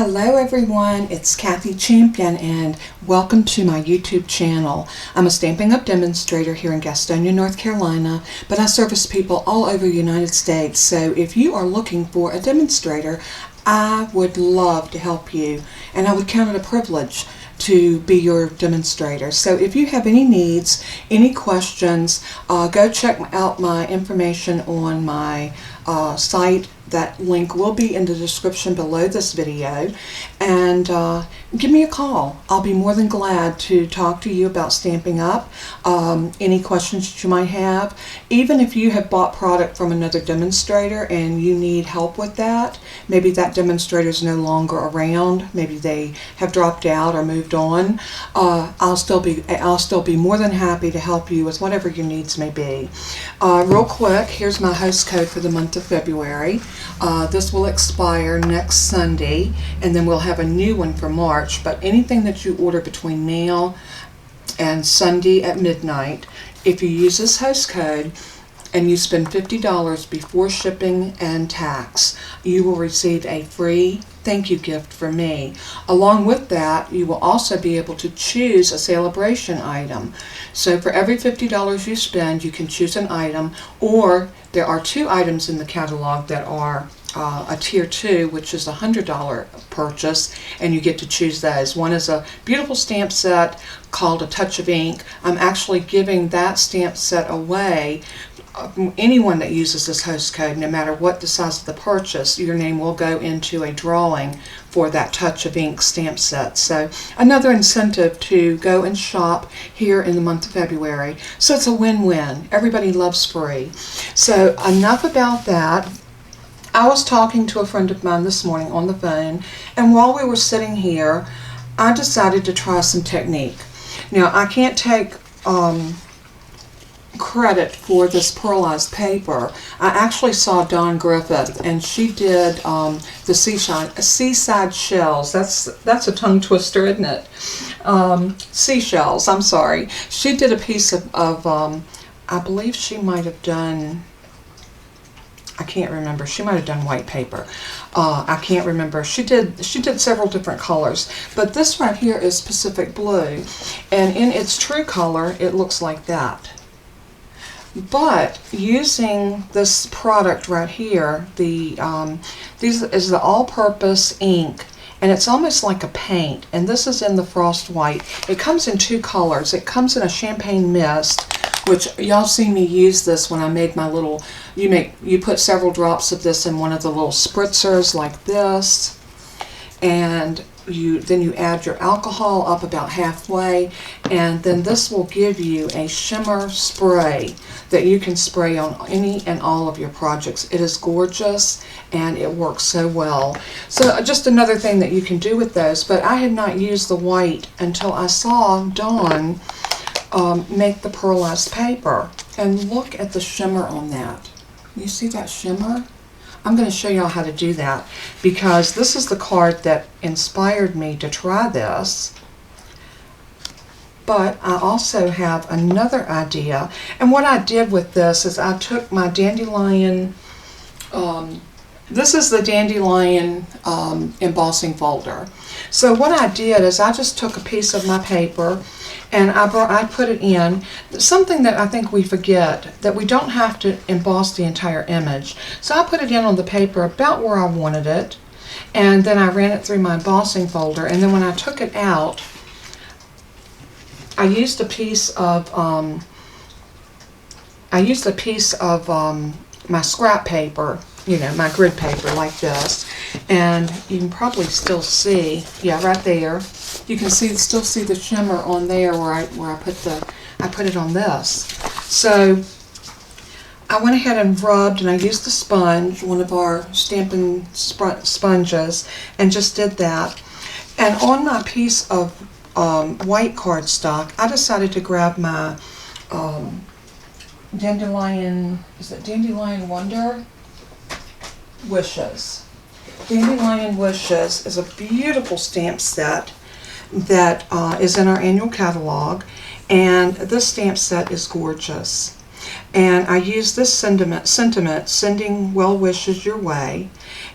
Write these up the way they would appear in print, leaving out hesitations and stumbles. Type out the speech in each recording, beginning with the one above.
Hello everyone, it's Kathy Champion and welcome to my YouTube channel. I'm a Stampin' Up! Demonstrator here in Gastonia, North Carolina, but I service people all over the United States, so if you are looking for a demonstrator, I would love to help you, and I would count it a privilege to be your demonstrator. So if you have any needs, any questions, go check out my information on my site. That link will be in the description below this video, and give me a call. I'll be more than glad to talk to you about Stampin' Up! Any questions that you might have. Even if you have bought product from another demonstrator and you need help with that, maybe that demonstrator is no longer around, maybe they have dropped out or moved on, I'll still be more than happy to help you with whatever your needs may be. Real quick, here's my host code for the month of February. This will expire next Sunday, and then we'll have a new one for March, but anything that you order between now and Sunday at midnight, if you use this host code and you spend $50 before shipping and tax, you will receive a free thank you gift from me. Along with that, you will also be able to choose a celebration item. So for every $50 you spend, you can choose an item, or there are two items in the catalog that are a tier 2, which is a $100 purchase, and you get to choose those. One is a beautiful stamp set called A Touch of Ink. I'm actually giving that stamp set away. Anyone that uses this host code, no matter what the size of the purchase, your name will go into a drawing for that Touch of Ink stamp set. So another incentive to go and shop here in the month of February. So it's a win-win. Everybody loves free. So enough about that. I was talking to a friend of mine this morning on the phone, and while we were sitting here, I decided to try some technique. Now, I can't take credit for this Pearlized paper. I actually saw Dawn Griffith, and she did the Seaside Shells. That's a tongue twister, isn't it? Seashells, I'm sorry. She did a piece of I believe she might have done, I can't remember. She might have done white paper. I can't remember. She did several different colors, but this right here is Pacific Blue, and in its true color, it looks like that. But using this product right here, this is the all-purpose ink, and it's almost like a paint, and this is in the Frost White. It comes in two colors. It comes in a champagne mist, which y'all see me use this when I made my little, you put several drops of this in one of the little spritzers like this, and then you add your alcohol up about halfway, and then this will give you a shimmer spray that you can spray on any and all of your projects. It is gorgeous and it works so well. So just another thing that you can do with those, but I had not used the white until I saw Dawn make the Pearlized paper, and look at the shimmer on that. You see that shimmer? I'm going to show y'all how to do that, because this is the card that inspired me to try this. But I also have another idea, and what I did with this is I took my Dandelion, this is the Dandelion embossing folder. So what I did is I just took a piece of my paper and I put it in. Something that I think we forget, that we don't have to emboss the entire image. So I put it in on the paper about where I wanted it, and then I ran it through my embossing folder, and then when I took it out, I used a piece of my scrap paper, my grid paper like this, and you can probably still see, yeah, right there. You can still see the shimmer on there where I put it on this. So I went ahead and rubbed, and I used the sponge, one of our Stampin' sponges, and just did that. And on my piece of white cardstock, I decided to grab my Dandelion Wishes. Dandelion Wishes is a beautiful stamp set that is in our annual catalog, and this stamp set is gorgeous. And I use this sentiment, sending well wishes your way.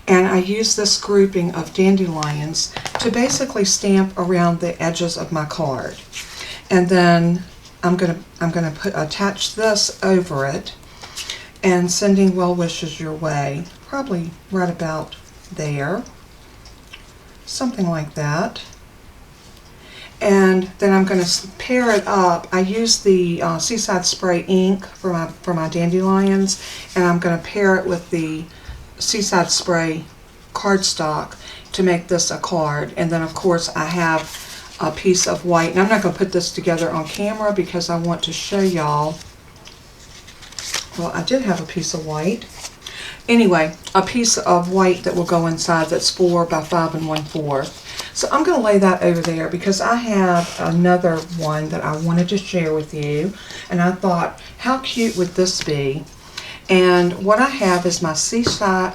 And I use this grouping of dandelions to basically stamp around the edges of my card. And then I'm gonna attach this over it and sending well wishes your way, probably right about there, something like that. And then I'm going to pair it up. I use the Seaside Spray ink for my dandelions, and I'm going to pair it with the Seaside Spray cardstock to make this a card. And then of course I have a piece of white, and I'm not going to put this together on camera because I want to show y'all. Well, I did have a piece of white. Anyway, a piece of white that will go inside that's 4 by 5 1/4. So I'm going to lay that over there because I have another one that I wanted to share with you. And I thought, how cute would this be? And what I have is my Seashell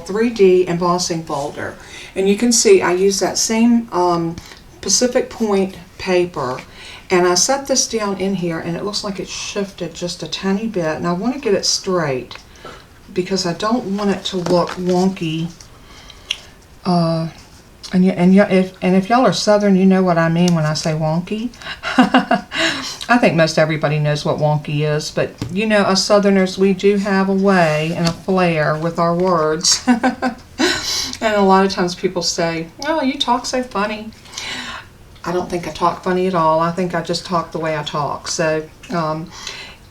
3D embossing folder. And you can see I use that same Pacific Point paper. And I set this down in here, and it looks like it's shifted just a tiny bit. And I want to get it straight because I don't want it to look wonky. And if y'all are Southern, you know what I mean when I say wonky. I think most everybody knows what wonky is, but you know, us Southerners, we do have a way and a flair with our words. And a lot of times people say, "Oh, you talk so funny." I don't think I talk funny at all. I think I just talk the way I talk. So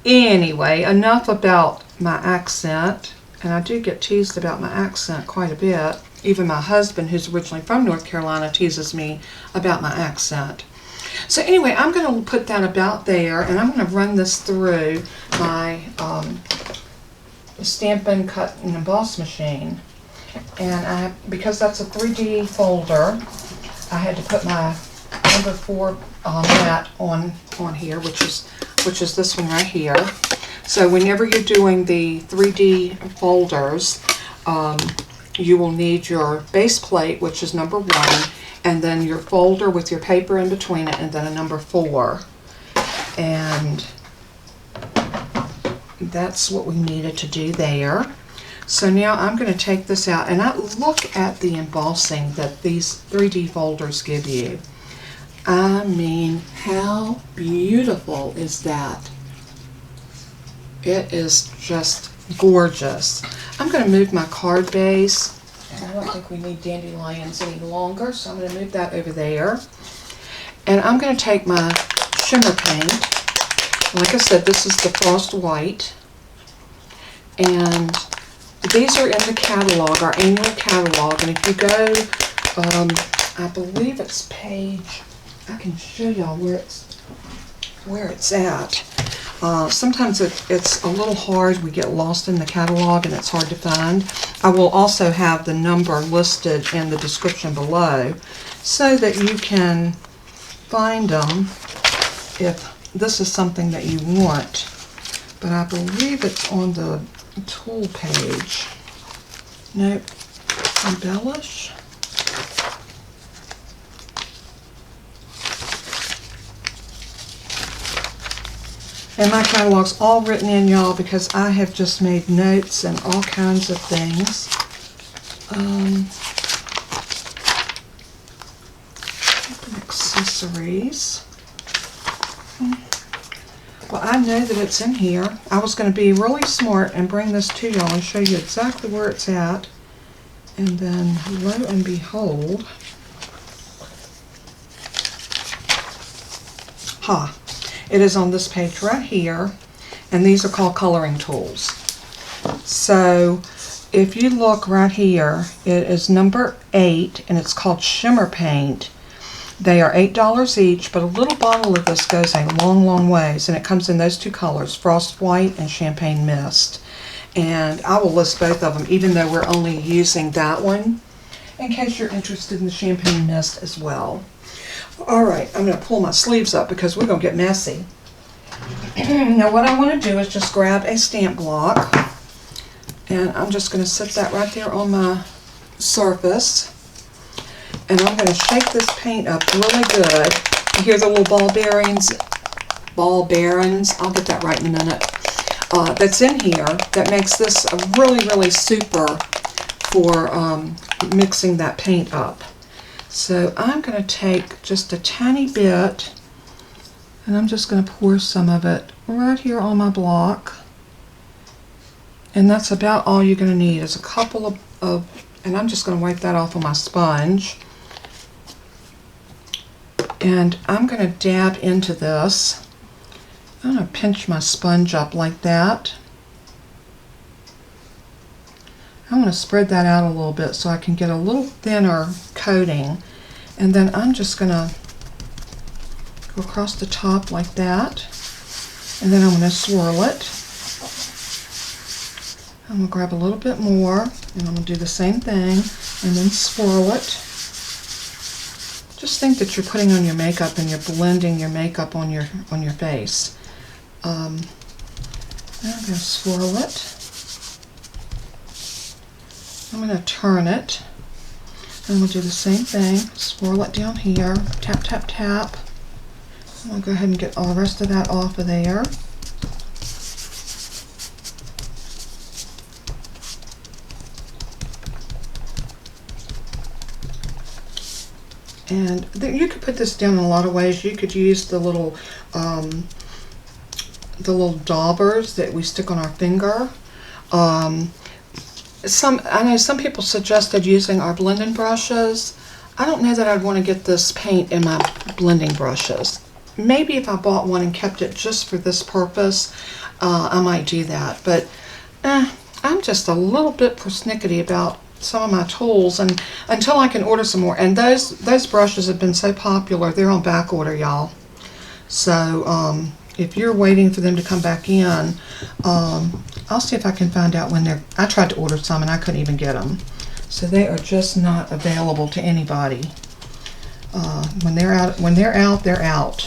anyway, enough about my accent. And I do get teased about my accent quite a bit. Even my husband, who's originally from North Carolina, teases me about my accent. So anyway, I'm going to put that about there, and I'm going to run this through my Stampin' Cut and Emboss machine. And because that's a 3D folder, I had to put my number 4 mat on here, which is this one right here. So whenever you're doing the 3D folders, you will need your base plate, which is number 1, and then your folder with your paper in between it, and then a number 4. And that's what we needed to do there. So now I'm going to take this out, and I look at the embossing that these 3D folders give you. I mean, how beautiful is that? It is just gorgeous. I'm going to move my card base. I don't think we need dandelions any longer, so I'm going to move that over there. And I'm going to take my shimmer paint. Like I said, this is the Frost White. And these are in the catalog, our annual catalog. And if you go, I believe it's page, I can show y'all where it's at. Sometimes it's a little hard. We get lost in the catalog and it's hard to find. I will also have the number listed in the description below so that you can find them if this is something that you want. But I believe it's on the tool page. Nope. Embellish. And my catalog's all written in, y'all, because I have just made notes and all kinds of things. Accessories. Well, I know that it's in here. I was going to be really smart and bring this to y'all and show you exactly where it's at. And then, lo and behold, it is on this page right here, and these are called coloring tools. So if you look right here, it is number 8, and it's called Shimmer Paint. They are $8 each, but a little bottle of this goes a long, long ways, and it comes in those 2 colors, Frost White and Champagne Mist. And I will list both of them, even though we're only using that one, in case you're interested in the Champagne Mist as well. Alright, I'm going to pull my sleeves up because we're going to get messy. Now what I want to do is just grab a stamp block, and I'm just going to set that right there on my surface, and I'm going to shake this paint up really good. You hear the little ball ball bearings, I'll get that right in a minute, that's in here that makes this a really, really super for mixing that paint up. So I'm going to take just a tiny bit, and I'm just going to pour some of it right here on my block. And that's about all you're going to need is a couple of, and I'm just going to wipe that off on my sponge. And I'm going to dab into this. I'm going to pinch my sponge up like that. I'm going to spread that out a little bit so I can get a little thinner coating. And then I'm just going to go across the top like that. And then I'm going to swirl it. I'm going to grab a little bit more, and I'm going to do the same thing, and then swirl it. Just think that you're putting on your makeup and you're blending your makeup on your face. I'm going to swirl it. I'm going to turn it. And I'm going to do the same thing. Swirl it down here. Tap, tap, tap. I'm going to go ahead and get all the rest of that off of there. And you could put this down in a lot of ways. You could use the little daubers that we stick on our finger. I know some people suggested using our blending brushes. I don't know that I'd want to get this paint in my blending brushes. Maybe if I bought one and kept it just for this purpose, I might do that. But I'm just a little bit persnickety about some of my tools, and until I can order some more. And those brushes have been so popular, they're on back order, y'all. So if you're waiting for them to come back in, I'll see if I can find out when they're. I tried to order some and I couldn't even get them. So they are just not available to anybody. When they're out, they're out.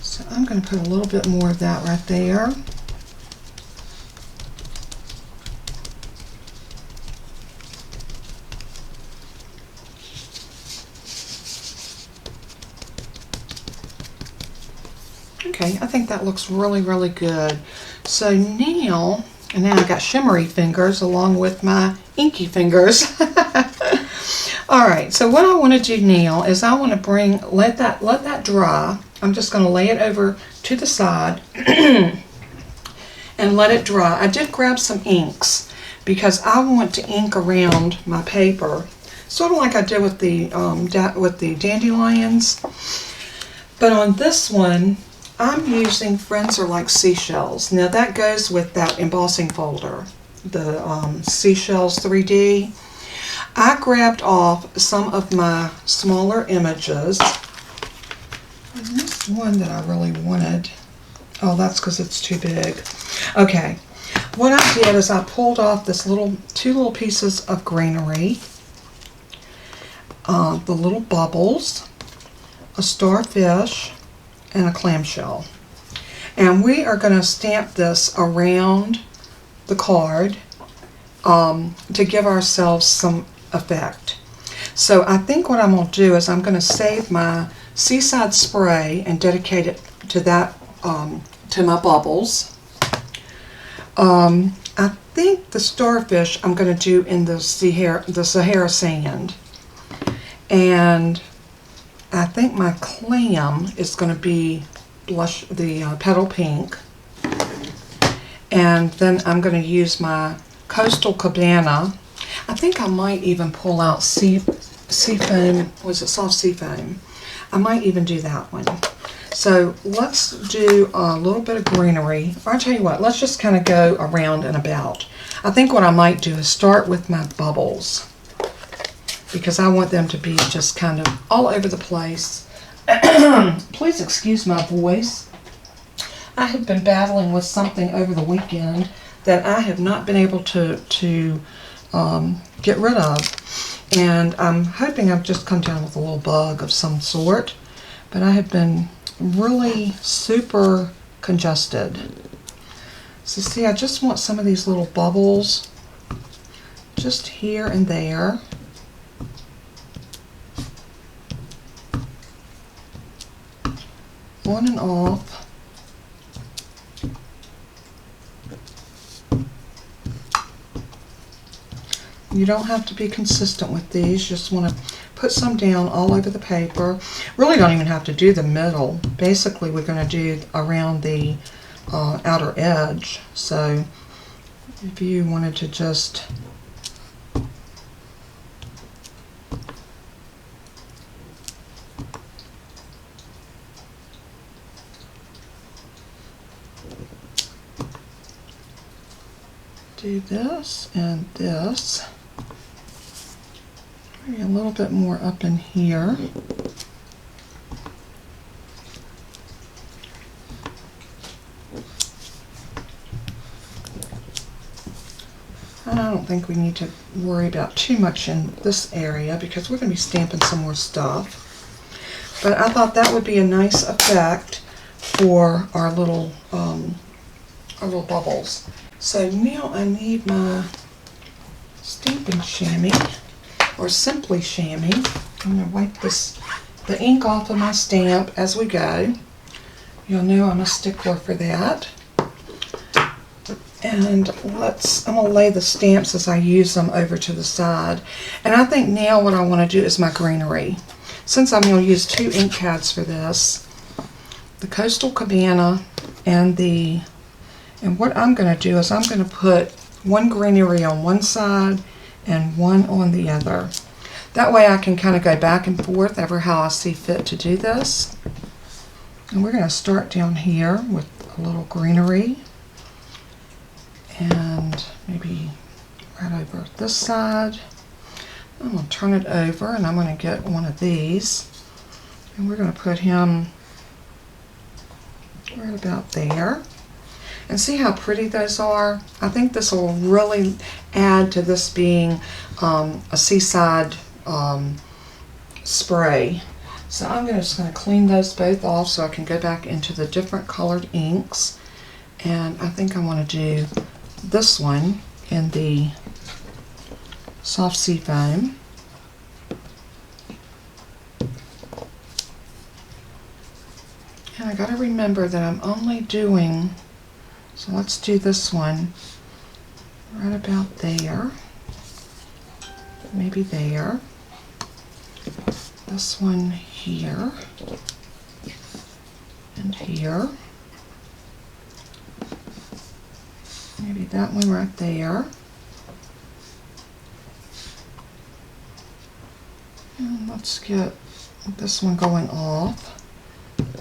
So I'm going to put a little bit more of that right there. Okay, I think that looks really, really good. So now I got shimmery fingers along with my inky fingers. Alright, so what I want to do now is I want to let that dry. I'm just going to lay it over to the side and let it dry. I did grab some inks because I want to ink around my paper, sort of like I did with the dandelions. But on this one, I'm using Friends Are Like Seashells. Now that goes with that embossing folder, the Seashells 3D. I grabbed off some of my smaller images. And this one that I really wanted, oh, that's because it's too big. Okay, what I did is I pulled off this two little pieces of greenery, the little bubbles, a starfish, and a clamshell. And we are going to stamp this around the card to give ourselves some effect. So I think what I'm going to do is I'm going to save my Seaside Spray and dedicate it to that, to my bubbles. I think the starfish I'm going to do in the Sahara sand. And I think my clam is going to be the petal pink. And then I'm going to use my Coastal Cabana. I think I might even pull out sea foam. Was it soft sea foam? I might even do that one. So let's do a little bit of greenery. Or I'll tell you what, let's just kind of go around and about. I think what I might do is start with my bubbles, because I want them to be just kind of all over the place. Please excuse my voice. I have been battling with something over the weekend that I have not been able to get rid of. And I'm hoping I've just come down with a little bug of some sort. But I have been really super congested. So see, I just want some of these little bubbles just here and there. on and off. You don't have to be consistent with these. You just want to put some down all over the paper. Really don't even have to do the middle. Basically, we're going to do around the outer edge. So if you wanted to just do this and this. Maybe a little bit more up in here. I don't think we need to worry about too much in this area because we're going to be stamping some more stuff. But I thought that would be a nice effect for our little bubbles. So now I need my stamping chamois, or simply chamois. I'm going to wipe the ink off of my stamp as we go. You'll know I'm a stickler for that. And I'm going to lay the stamps as I use them over to the side. And I think now what I want to do is my greenery. Since I'm going to use 2 ink pads for this, the Coastal Cabana and what I'm going to do is I'm going to put one greenery on one side and one on the other. That way I can kind of go back and forth ever how I see fit to do this. And we're going to start down here with a little greenery. And maybe right over this side. I'm going to turn it over and I'm going to get one of these. And we're going to put him right about there. And see how pretty those are? I think this will really add to this being a seaside spray. So I'm just going to clean those both off so I can go back into the different colored inks. And I think I want to do this one in the soft sea foam. And I got to remember that I'm only doing, so let's do this one right about there, maybe there, this one here, and here, maybe that one right there, and let's get this one going off,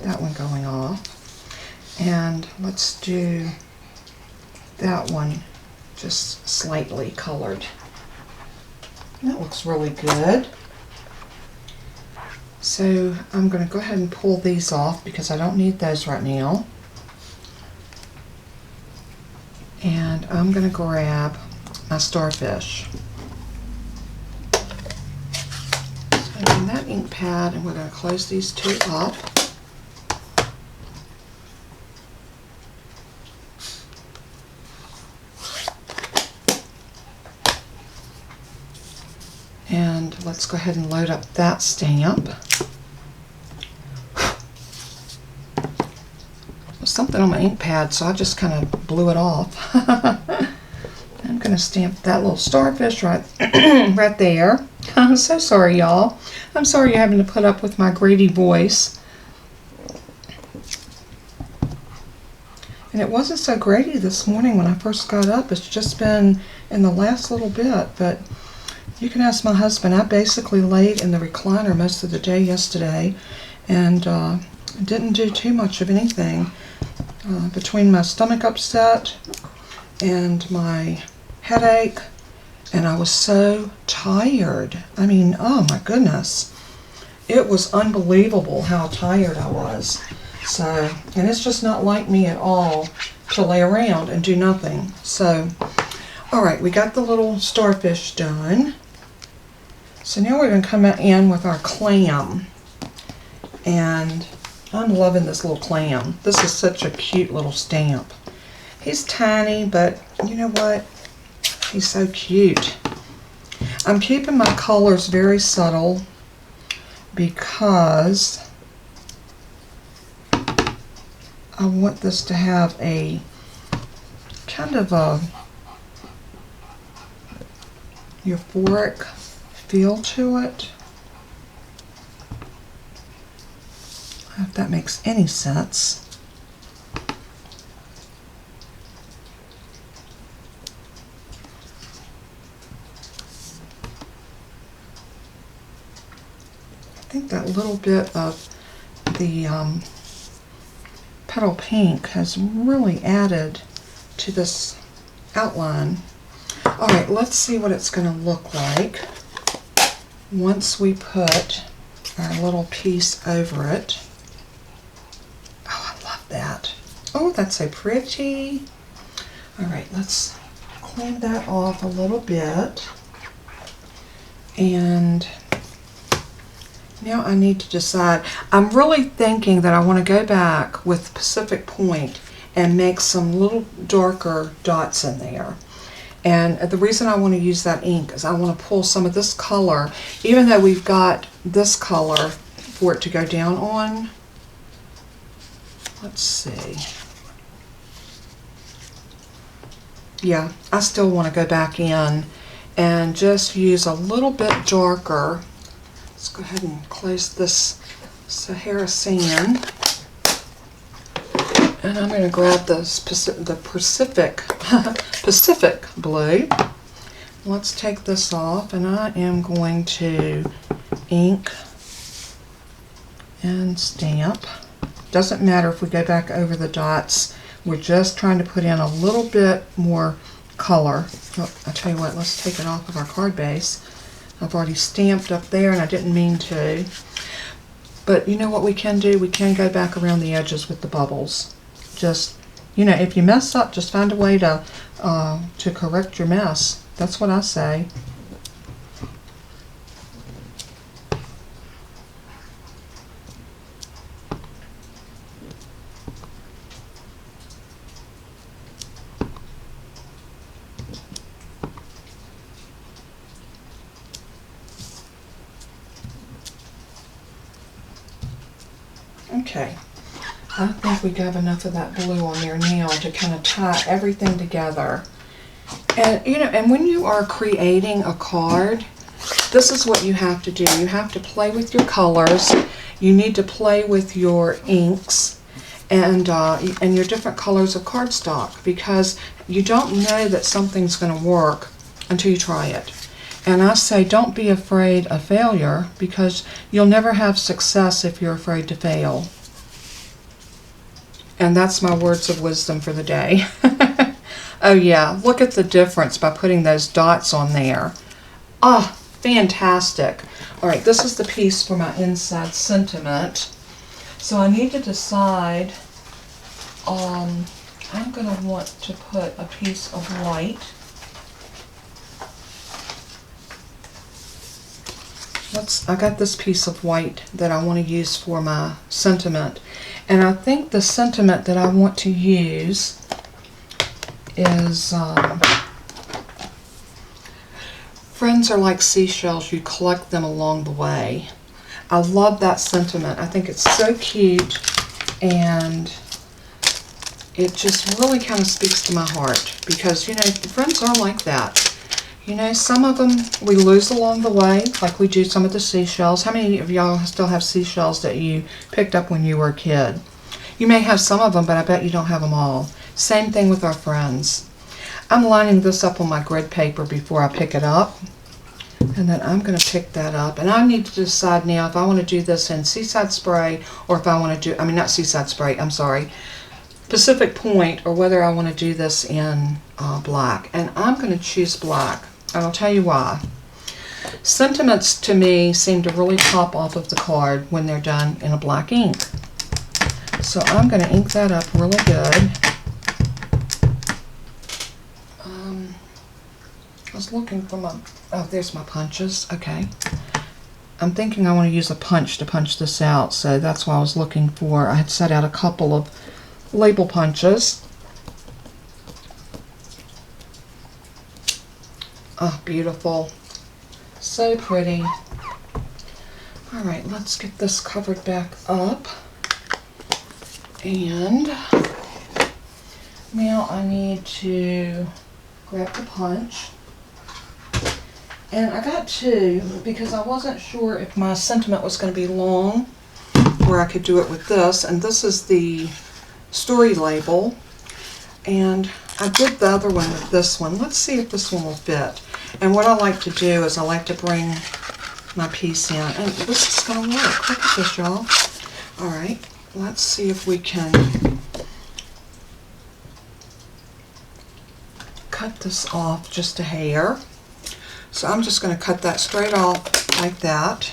that one going off, and let's do that one just slightly colored. That looks really good. So I'm going to go ahead and pull these off because I don't need those right now. And I'm going to grab my starfish. So I'm in that ink pad and we're going to close these 2 up. And let's go ahead and load up that stamp. There's something on my ink pad, so I just kind of blew it off. I'm going to stamp that little starfish right, right there. I'm so sorry, y'all. I'm sorry you're having to put up with my greedy voice. And it wasn't so grady this morning when I first got up. It's just been in the last little bit, but you can ask my husband. I basically laid in the recliner most of the day yesterday and didn't do too much of anything. Between my stomach upset and my headache, and I was so tired. I mean, oh my goodness. It was unbelievable how tired I was. So, and it's just not like me at all to lay around and do nothing. So, all right, we got the little starfish done. So now we're going to come in with our clam. And I'm loving this little clam. This is such a cute little stamp. He's tiny, but you know what? He's so cute. I'm keeping my colors very subtle because I want this to have a kind of a euphoric feel to it. If that makes any sense. I think that little bit of the petal pink has really added to this outline. Alright, let's see what it's going to look like once we put our little piece over it. Oh, I love that. Oh, that's so pretty. Alright, let's clean that off a little bit. And now I need to decide. I'm really thinking that I want to go back with Pacific Point and make some little darker dots in there. And the reason I want to use that ink is I want to pull some of this color, even though we've got this color for it to go down on. Let's see. Yeah, I still want to go back in and just use a little bit darker. Let's go ahead and close this Sahara sand. And I'm going to grab the Pacific blue. Let's take this off, and I am going to ink and stamp. Doesn't matter if we go back over the dots. We're just trying to put in a little bit more color. Oh, I'll tell you what, let's take it off of our card base. I've already stamped up there, and I didn't mean to. But you know what we can do? We can go back around the edges with the bubbles. Just, you know, if you mess up, just find a way to correct your mess. That's what I say. Okay. I think we have enough of that blue on there now to kind of tie everything together. And you know, and when you are creating a card, this is what you have to do. You have to play with your colors. You need to play with your inks and your different colors of cardstock, because you don't know that something's going to work until you try it. And I say, don't be afraid of failure, because you'll never have success if you're afraid to fail. And that's my words of wisdom for the day. Oh yeah, look at the difference by putting those dots on there. Ah, fantastic. Alright, this is the piece for my inside sentiment. So I need to decide, I'm going to want to put a piece of white. I got this piece of white that I want to use for my sentiment. And I think the sentiment that I want to use is, friends are like seashells, you collect them along the way. I love that sentiment. I think it's so cute, and it just really kind of speaks to my heart, because, you know, friends are like that. You know, some of them we lose along the way, like we do some of the seashells. How many of y'all still have seashells that you picked up when you were a kid? You may have some of them, but I bet you don't have them all. Same thing with our friends. I'm lining this up on my grid paper before I pick it up. And then I'm going to pick that up. And I need to decide now if I want to do this in Seaside Spray, or if I want to do, I mean not Seaside Spray, I'm sorry, Pacific Point, or whether I want to do this in black. And I'm going to choose black. And I'll tell you why. Sentiments to me seem to really pop off of the card when they're done in a black ink. So I'm going to ink that up really good. I was looking for my, oh, there's my punches. Okay. I'm thinking I want to use a punch to punch this out, so that's why I was looking for. I had set out a couple of label punches. Oh, beautiful. So pretty. Alright, let's get this covered back up. And now I need to grab the punch. And I got two because I wasn't sure if my sentiment was going to be long or I could do it with this. And this is the story label. And I did the other one with this one. Let's see if this one will fit. And what I like to do is I like to bring my piece in. And this is going to work. Look at this, y'all. Alright, let's see if we can cut this off just a hair. So I'm just going to cut that straight off like that.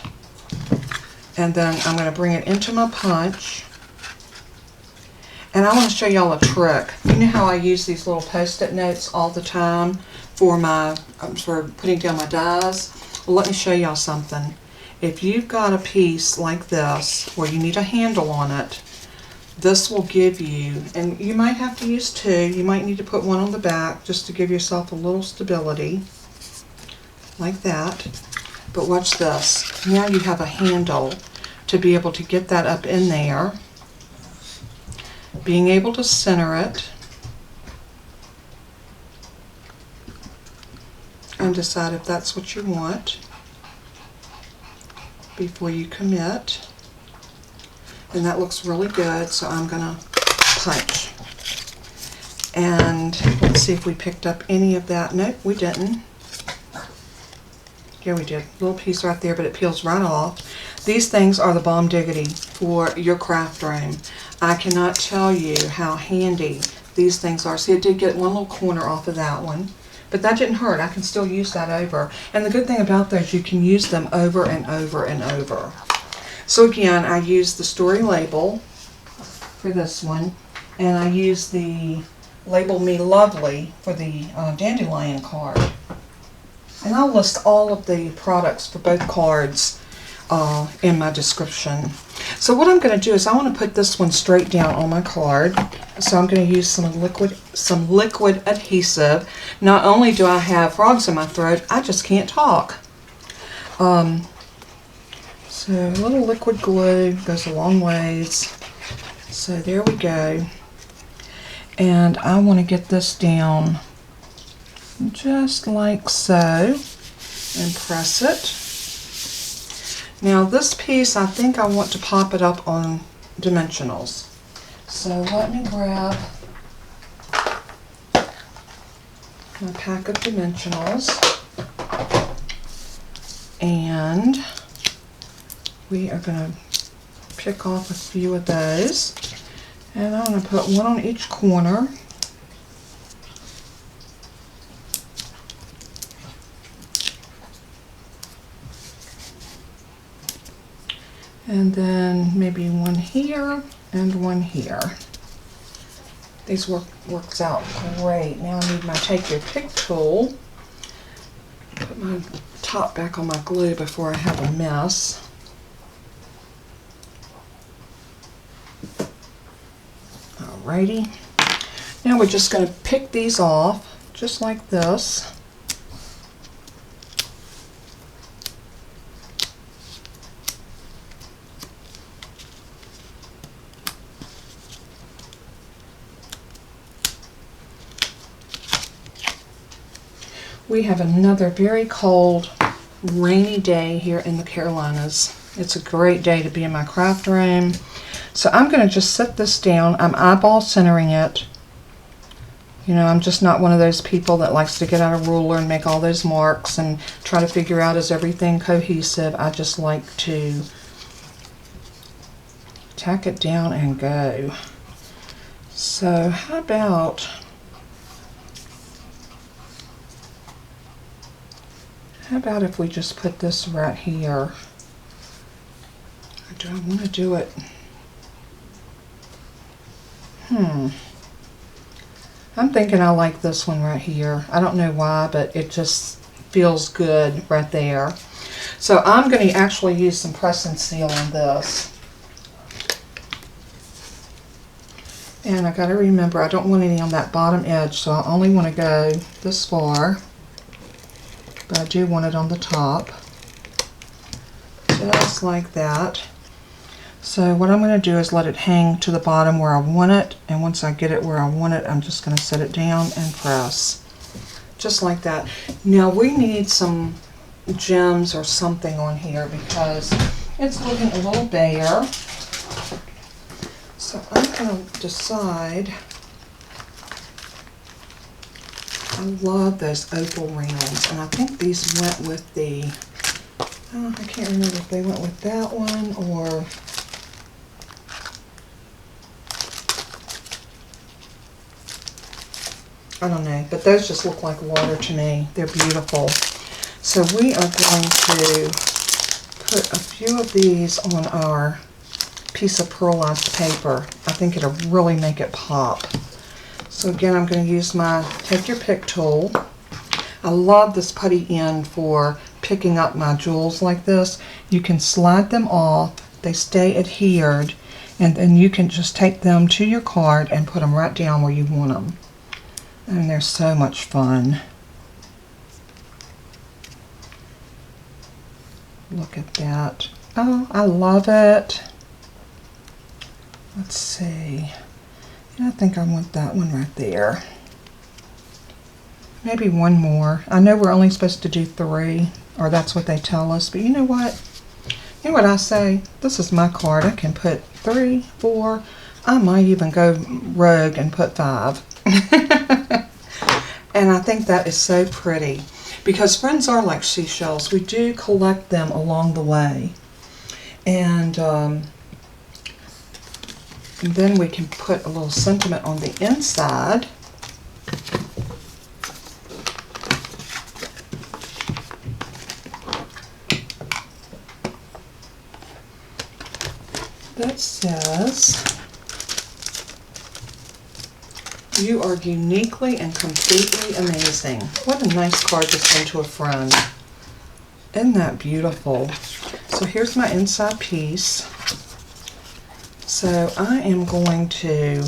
And then I'm going to bring it into my punch. And I want to show y'all a trick. You know how I use these little post-it notes all the time for putting down my dies? Well, let me show y'all something. If you've got a piece like this where you need a handle on it, this will give you, and you might have to use two, you might need to put one on the back just to give yourself a little stability, like that. But watch this. Now you have a handle to be able to get that up in there, being able to center it, and decide if that's what you want before you commit. And that looks really good, so I'm gonna punch. And let's see if we picked up any of that. Nope, we didn't. Yeah, we did. Little piece right there, but it peels right off. These things are the bomb diggity for your craft room. I cannot tell you how handy these things are. See, it did get one little corner off of that one, but that didn't hurt. I can still use that over. And the good thing about those, you can use them over and over and over. So again, I use the story label for this one, and I use the Label Me Lovely for the Dandelion card. And I'll list all of the products for both cards in my description. So what I'm going to do is I want to put this one straight down on my card. So I'm going to use some liquid adhesive. Not only do I have frogs in my throat, I just can't talk. So a little liquid glue goes a long ways. So there we go. And I want to get this down just like so and press it. Now this piece, I think I want to pop it up on dimensionals. So let me grab my pack of dimensionals, and we are going to pick off a few of those, and I'm going to put one on each corner. And then maybe one here and one here. These works out great. Now I need my Take Your Pick tool. Put my top back on my glue before I have a mess. Alrighty. Now we're just going to pick these off just like this. We have another very cold, rainy day here in the Carolinas. It's a great day to be in my craft room. So I'm going to just set this down. I'm eyeball centering it. You know, I'm just not one of those people that likes to get out a ruler and make all those marks and try to figure out, is everything cohesive? I just like to tack it down and go. So how about if we just put this right here? Or do I want to do it? I'm thinking I like this one right here. I don't know why, but it just feels good right there. So I'm going to actually use some press and seal on this. And I got to remember, I don't want any on that bottom edge, so I only want to go this far. But I do want it on the top. Just like that. So what I'm going to do is let it hang to the bottom where I want it, and once I get it where I want it, I'm just going to set it down and press. Just like that. Now we need some gems or something on here because it's looking a little bare. So I'm going to decide. I love those Opal Rounds, and I think these went with the, I can't remember if they went with that one or, I don't know, but those just look like water to me. They're beautiful. So we are going to put a few of these on our piece of pearlized paper. I think it'll really make it pop. So again, I'm going to use my Take Your Pick tool. I love this putty end for picking up my jewels like this. You can slide them off, they stay adhered, and then you can just take them to your card and put them right down where you want them. And they're so much fun. Look at that. Oh, I love it. Let's see. I think I want that one right there. Maybe one more. I know we're only supposed to do 3, or that's what they tell us, but you know what? You know what I say? This is my card. I can put 3, 4. I might even go rogue and put 5. And I think that is so pretty. Because friends are like seashells. We do collect them along the way. And then we can put a little sentiment on the inside. That says, "You are uniquely and completely amazing." What a nice card to send to a friend. Isn't that beautiful? So here's my inside piece. So I am going to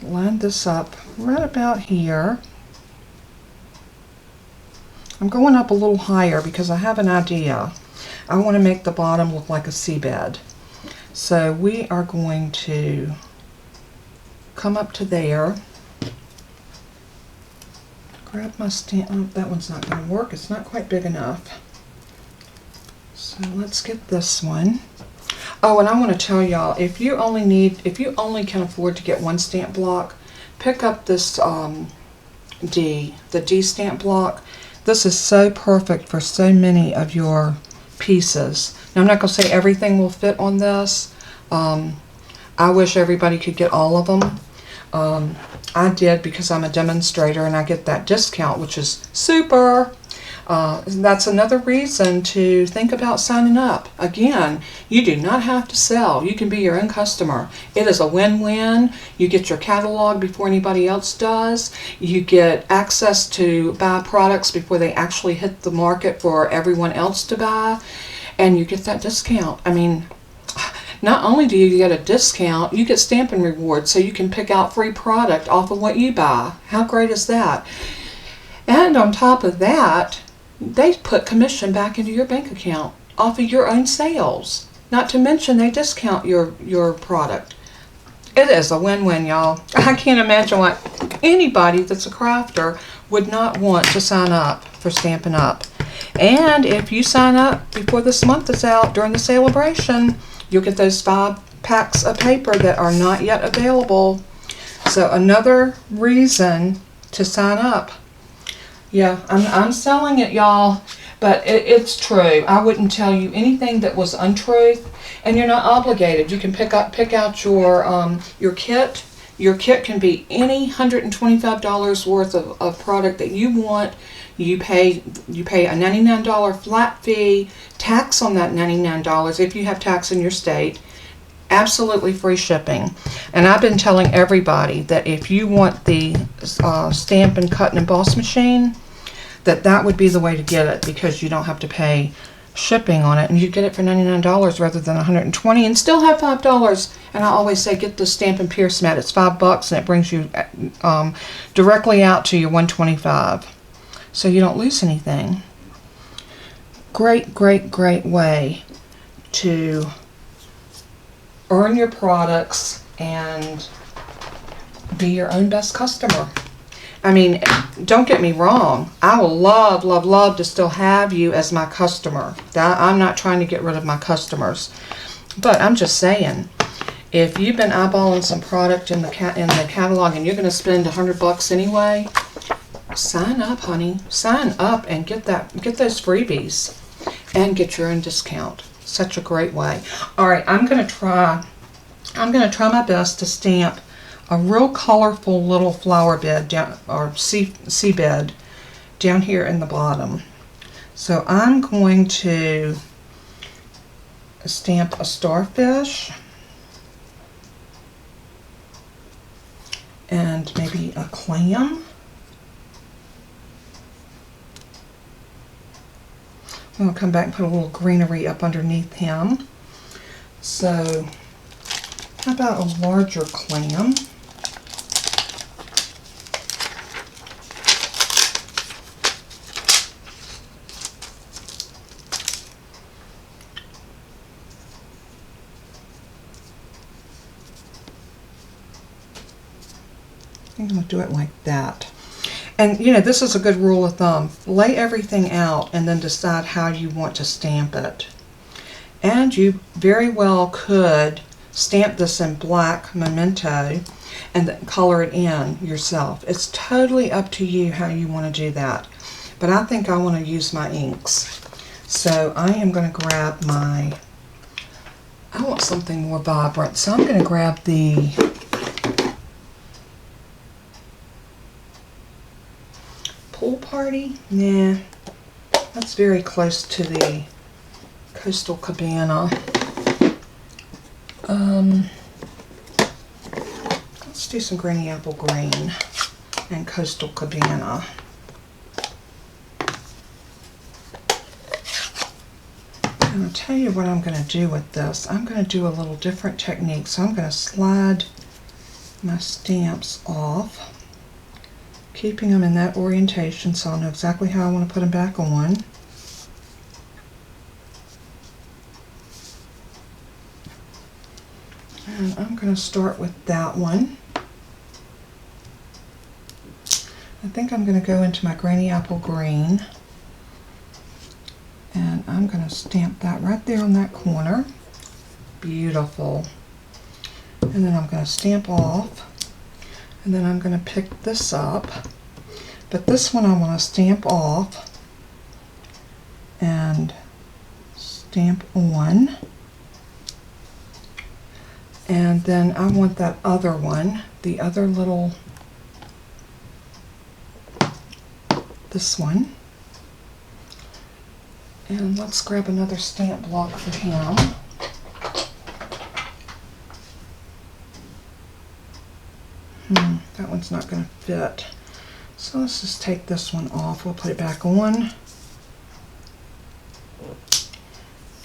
line this up right about here. I'm going up a little higher because I have an idea. I want to make the bottom look like a seabed. So we are going to come up to there. Grab my stamp. Oh, that one's not going to work. It's not quite big enough. So let's get this one. Oh, and I want to tell y'all, if you only can afford to get one stamp block, pick up this the D stamp block. This is so perfect for so many of your pieces. Now, I'm not going to say everything will fit on this. I wish everybody could get all of them. I did because I'm a demonstrator and I get that discount, which is super. That's another reason to think about signing up. Again, you do not have to sell. You can be your own customer. It is a win-win. You get your catalog before anybody else does. You get access to buy products before they actually hit the market for everyone else to buy. And you get that discount. I mean, not only do you get a discount, you get Stampin' Rewards, so you can pick out free product off of what you buy. How great is that? And on top of that, they put commission back into your bank account off of your own sales. Not to mention they discount your product. It is a win-win, y'all. I can't imagine why anybody that's a crafter would not want to sign up for Stampin' Up. And if you sign up before this month is out during the celebration, you'll get those 5 packs of paper that are not yet available. So another reason to sign up. Yeah, I'm selling it, y'all, but it's true. I wouldn't tell you anything that was untruth, and you're not obligated. You can pick out your kit. Your kit can be any $125 worth of product that you want. You pay a $99 flat fee, tax on that $99 if you have tax in your state. Absolutely free shipping. And I've been telling everybody that if you want the Stampin' Cut and Emboss machine, that would be the way to get it, because you don't have to pay shipping on it, and you get it for $99 rather than $120 and still have $5. And I always say, get the Stampin' Pierce mat. It's $5 and it brings you directly out to your $125, so you don't lose anything. great, great, great way to earn your products and be your own best customer. I mean, don't get me wrong. I will love, love, love to still have you as my customer. I'm not trying to get rid of my customers. But I'm just saying, if you've been eyeballing some product in the catalog and you're going to spend $100 anyway, sign up, honey. Sign up and get those freebies and get your own discount. Such a great way. All right, I'm going to try my best to stamp a real colorful little flower bed down, or sea bed down here in the bottom. So I'm going to stamp a starfish and maybe a clam. I'm going to come back and put a little greenery up underneath him. So how about a larger clam? I'm going to do it like that. And you know, this is a good rule of thumb. Lay everything out and then decide how you want to stamp it. And you very well could stamp this in black memento and then color it in yourself. It's totally up to you how you want to do that. But I think I want to use my inks. So I am going to grab I want something more vibrant. So I'm going to grab the Pool Party? Nah, that's very close to the Coastal Cabana. Let's do some Granny Apple Green and Coastal Cabana. And I'll tell you what I'm going to do with this. I'm going to do a little different technique. So I'm going to slide my stamps off, keeping them in that orientation so I'll know exactly how I want to put them back on. And I'm going to start with that one. I think I'm going to go into my Granny Apple Green. And I'm going to stamp that right there on that corner. Beautiful. And then I'm going to stamp off. And then I'm going to pick this up. But this one I want to stamp off and stamp on. And then I want that other one, the other little, this one. And let's grab another stamp block for him. That one's not going to fit. So let's just take this one off. We'll put it back on.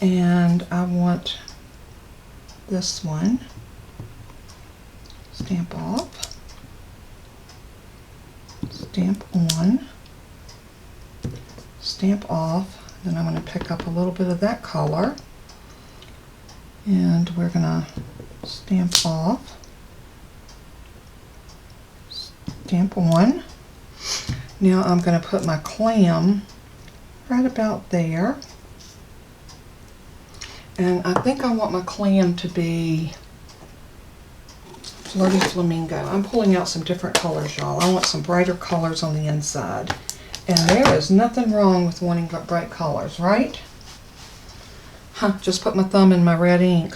And I want this one. Stamp off. Stamp on. Stamp off. Then I'm going to pick up a little bit of that color. And we're going to stamp off. Stamp on. Now I'm going to put my clam right about there. And I think I want my clam to be Flirty Flamingo. I'm pulling out some different colors, y'all. I want some brighter colors on the inside. And there is nothing wrong with wanting bright colors, right? Huh, just put my thumb in my red ink.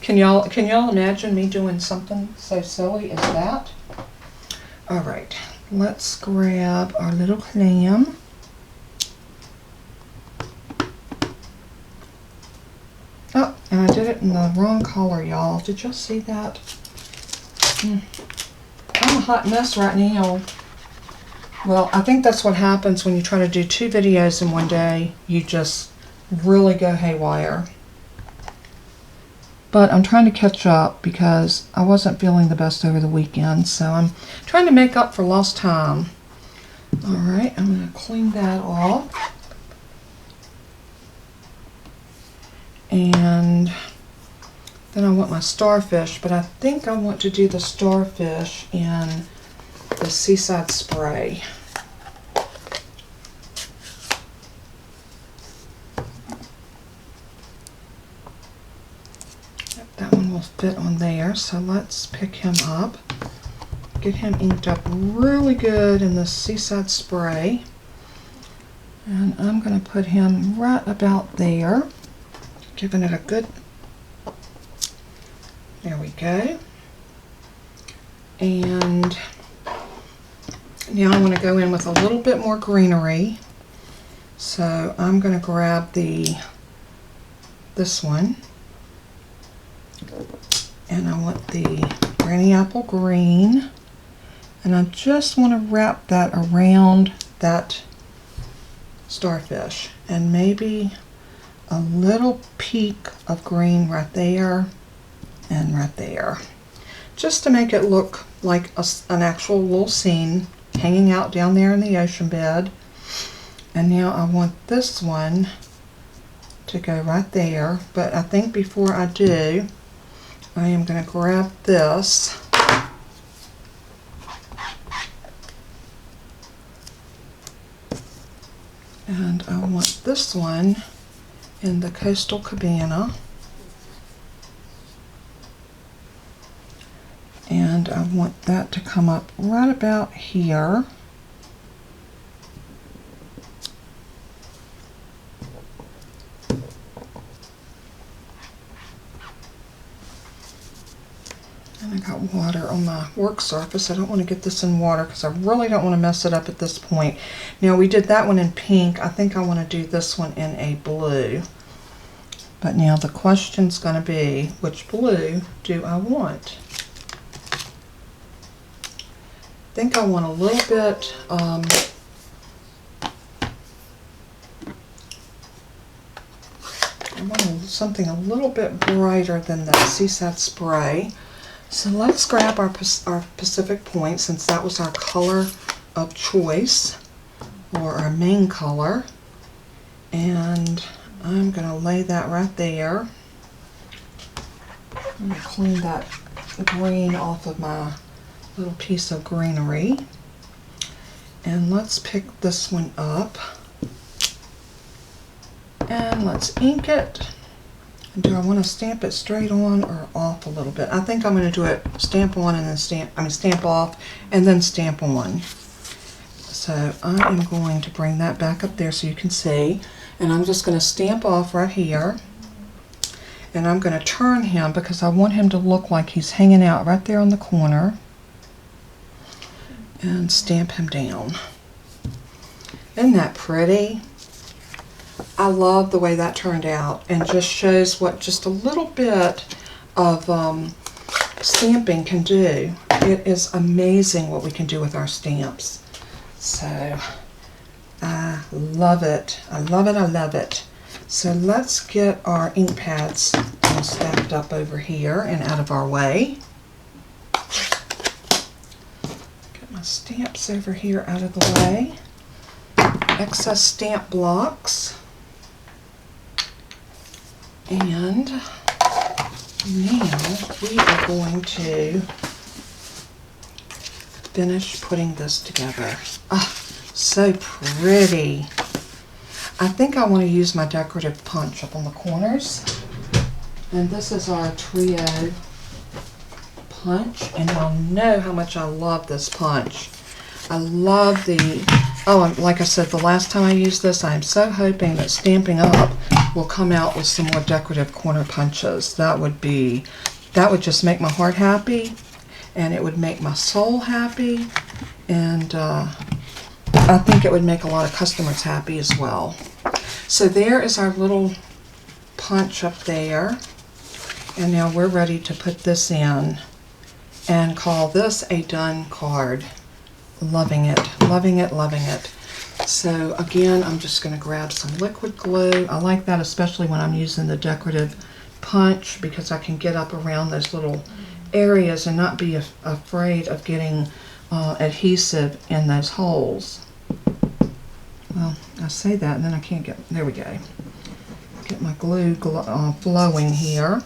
Can y'all imagine me doing something so silly as that? All right, let's grab our little clam. Oh, and I did it in the wrong color, y'all. Did y'all see that? I'm a hot mess right now. Well, I think that's what happens when you try to do 2 videos in one day. You just really go haywire. But I'm trying to catch up because I wasn't feeling the best over the weekend, so I'm trying to make up for lost time. Alright, I'm going to clean that off. And then I want my starfish, but I think I want to do the starfish in the Seaside Spray. That one will fit on there, so let's pick him up. Get him inked up really good in the Seaside Spray. And I'm going to put him right about there, giving it a good, there we go. And now I want to go in with a little bit more greenery. So I'm going to grab this one. And I want the Granny Apple Green. And I just want to wrap that around that starfish. And maybe a little peak of green right there and right there. Just to make it look like an actual little scene hanging out down there in the ocean bed. And now I want this one to go right there. But I think before I do, I am going to grab this and I want this one in the Coastal Cabana, and I want that to come up right about here. And I got water on my work surface. I don't want to get this in water because I really don't want to mess it up at this point. Now we did that one in pink. I think I want to do this one in a blue. But now the question's going to be, which blue do I want? I think I want a little bit, I want something a little bit brighter than that Seaside Spray. So let's grab our Pacific Point, since that was our color of choice, or our main color. And I'm going to lay that right there. Let me clean that green off of my little piece of greenery. And let's pick this one up. And let's ink it. Do I want to stamp it straight on or off a little bit? I think I'm going to do it stamp on and then stamp off and then stamp on. So I am going to bring that back up there so you can see. And I'm just going to stamp off right here. And I'm going to turn him because I want him to look like he's hanging out right there on the corner. And stamp him down. Isn't that pretty? I love the way that turned out, and just shows what just a little bit of stamping can do. It is amazing what we can do with our stamps. So I love it. I love it. I love it. So let's get our ink pads all stacked up over here and out of our way. Get my stamps over here out of the way. Excess stamp blocks. And now we are going to finish putting this together. Ah, so pretty. I think I want to use my decorative punch up on the corners. And this is our trio punch, and y'all know how much I love this punch. I love and like I said, the last time I used this, I'm so hoping that Stampin' Up will come out with some more decorative corner punches. That would just make my heart happy, and it would make my soul happy, and I think it would make a lot of customers happy as well. So there is our little punch up there, and now we're ready to put this in and call this a done card. Loving it, loving it, loving it. So again, I'm just going to grab some liquid glue. I like that especially when I'm using the decorative punch, because I can get up around those little areas and not be afraid of getting adhesive in those holes. Well, I say that and then I can't get, there we go. get my glue flowing here.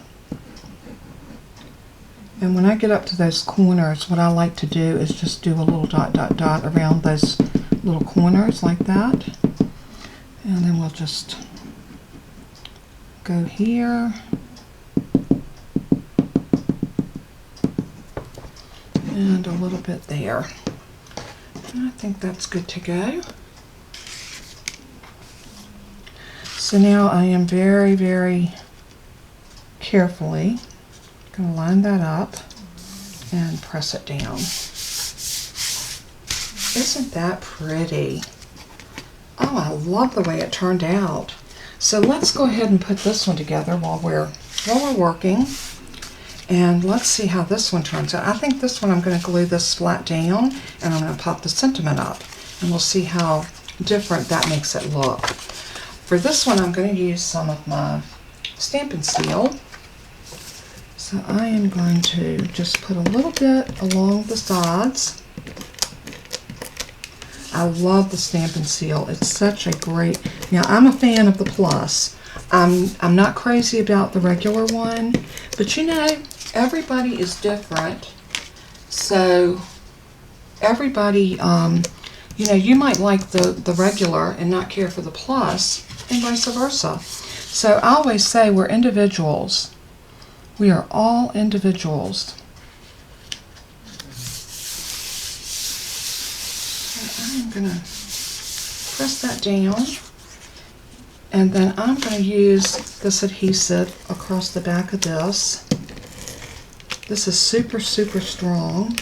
And when I get up to those corners, what I like to do is just do a little dot, dot, dot around those little corners like that. And then we'll just go here. And a little bit there. And I think that's good to go. So now I am very, very carefully going to line that up and press it down. Isn't that pretty? Oh, I love the way it turned out. So let's go ahead and put this one together while we're working. And let's see how this one turns out. I think this one I'm going to glue this flat down and I'm going to pop the sentiment up. And we'll see how different that makes it look. For this one I'm going to use some of my Stampin Seal. So I am going to just put a little bit along the sides. I love the Stampin Seal. It's such a great... Now I'm a fan of the Plus. I'm not crazy about the regular one, but you know, everybody is different. So everybody, you know, you might like the regular and not care for the Plus, and vice versa. So I always say we're individuals. We are all individuals. And I'm going to press that down. And then I'm going to use this adhesive across the back of this. This is super, super strong.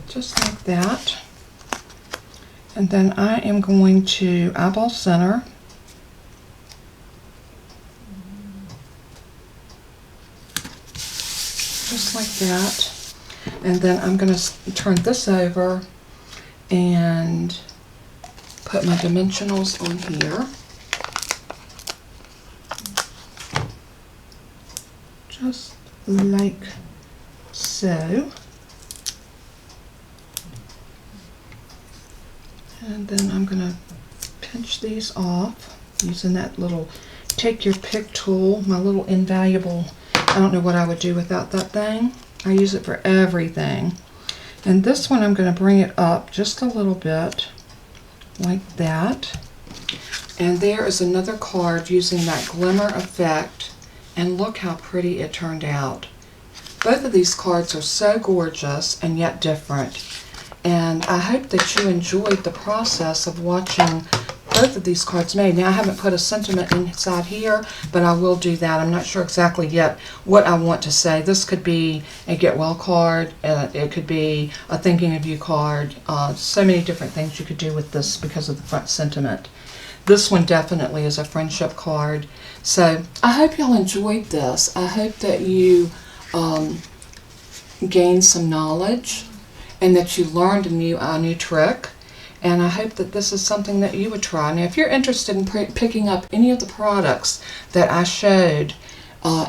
Just like that. And then I am going to eyeball center. Just like that. And then I'm going to turn this over and put my dimensionals on here. Just like so. And then I'm going to pinch these off using that little take your pick tool, my little invaluable, I don't know what I would do without that thing. I use it for everything. And this one I'm going to bring it up just a little bit like that. And there is another card using that glimmer effect, and look how pretty it turned out. Both of these cards are so gorgeous and yet different. And I hope that you enjoyed the process of watching both of these cards made. Now I haven't put a sentiment inside here, but I will do that. I'm not sure exactly yet what I want to say. This could be a get well card, it could be a thinking of you card, so many different things you could do with this because of the front sentiment. This one definitely is a friendship card. So I hope y'all enjoyed this. I hope that you gained some knowledge and that you learned a new trick. And I hope that this is something that you would try. Now, if you're interested in picking up any of the products that I showed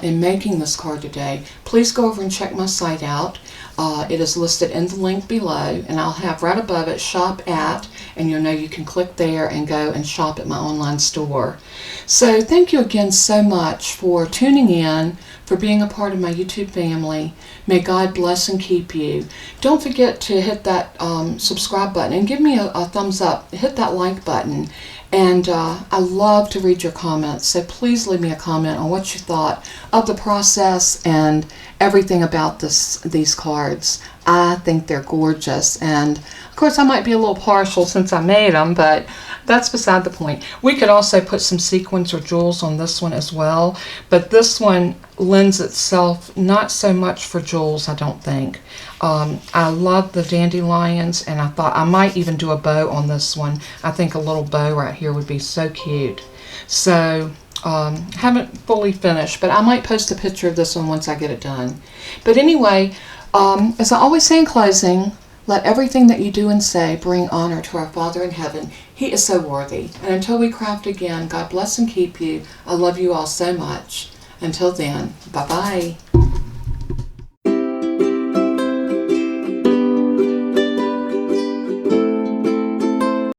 in making this card today, please go over and check my site out. It is listed in the link below, and I'll have right above it Shop At, and you'll know you can click there and go and shop at my online store. So thank you again so much for tuning in, for being a part of my YouTube family. May God bless and keep you. Don't forget to hit that subscribe button and give me a thumbs up. Hit that like button. And I love to read your comments, so please leave me a comment on what you thought of the process and everything about these cards. I think they're gorgeous, and of course I might be a little partial since I made them, but that's beside the point. We could also put some sequins or jewels on this one as well, but this one lends itself not so much for jewels, I don't think. I love the dandelions, and I thought I might even do a bow on this one. I think a little bow right here would be so cute. So haven't fully finished, but I might post a picture of this one once I get it done. But anyway, as I always say in closing, let everything that you do and say bring honor to our Father in heaven. He is so worthy. And until we craft again, God bless and keep you. I love you all so much. Until then, bye-bye.